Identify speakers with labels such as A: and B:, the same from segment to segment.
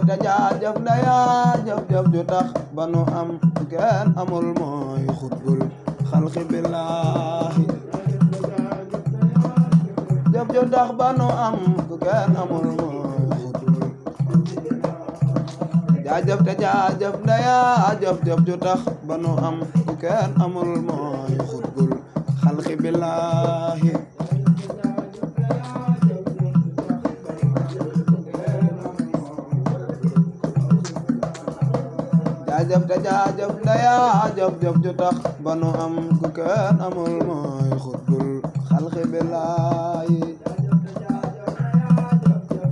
A: te jaajëf ndaya jëf ju tax ba nu am kenn amul mooy xutbul xalqi billahi jëf ju tax ba nu am kenn amul mooy xutbul jaajëf te jaajëf ndaya jëf ju tax ba nu am kenn amul mooy xutbul xalqi billahi jaajëf te jaajëf ndaya jëf ju tax ba nu am ku kenn amul mooy xutbul xalqi billahi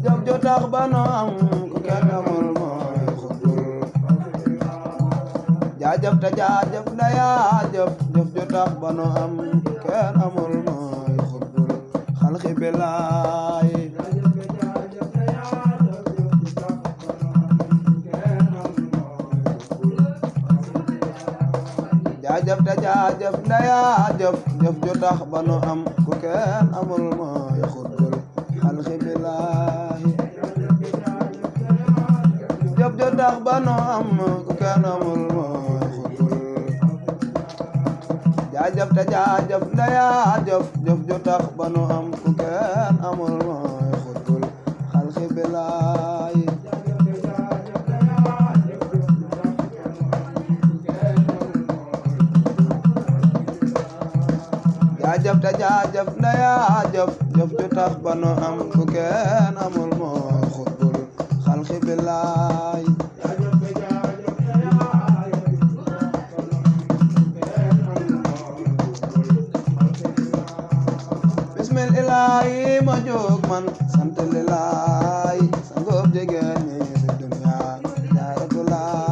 A: jëf ju tax ba nu am ku kenn amul mooy xutbul jaajëf te jaajëf ndaya jëf ju tax ba nu am ku kenn amul mooy xutbul xalqi billahi jaajëf te jaajëf ndaya jëf ju tax ba nu am ku kenn amul mooy xutbul xalqi billahi jëf ju tax ba nu am ku kenn amul mooy xutbul jaajëf te jaajëf ndaya jëf ju tax ba nu am ku kenn amul mooy xutbul xalqi billahi jaajëf te jaajëf ndaya jëf ju tax ba nu am ku kenn amul mooy xutbul xalqi billahi bismillahi ma jóg man sant lillahi sangoob jigéen ñi fi dunya jaaratullah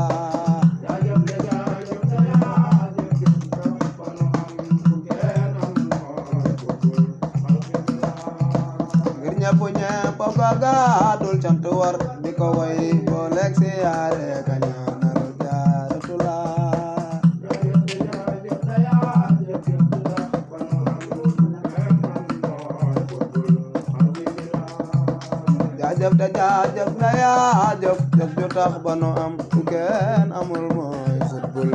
A: ñëpp ko gaadul cant war di ko way boo lekk si yaare ka ñaanal jaaratullah jaajëf te jaajëf ndaya jëf ju tax ba nu am ku kenn amul mooy xutbul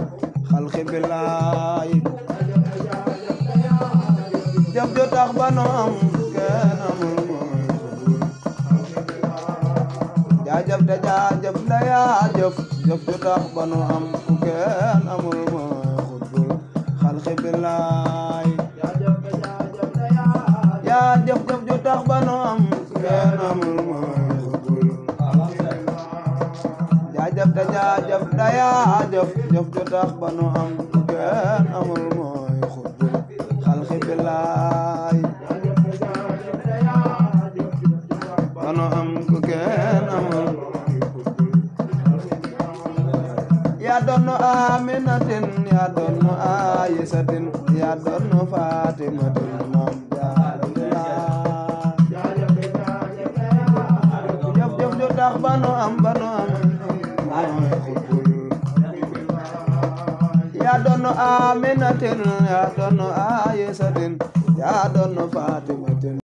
A: xalqi billahi jëf ju tax ba nu am ku kenn amul jaajëf te jaajëf ndaya jëf ju tax ba nu am ku kenn amul mooy xutbul xalqi billahi yaa jëf ju tax ba nu am ku kenn amul mooy xutbul jaajëf te jaajëf ndaya jëf ju tax ba nu am ku kenn amul mooy xutbul xalqi billahi ba nu am ku kenn amul yaa doon Aminatin yaa doon Ayisatin yaa doon Fatimatin moom jaaratullah jëf ju tax ba nu am mooy xutbul yaa doon Aminatin yaa doon Ayisatin yaa doon Fatimatin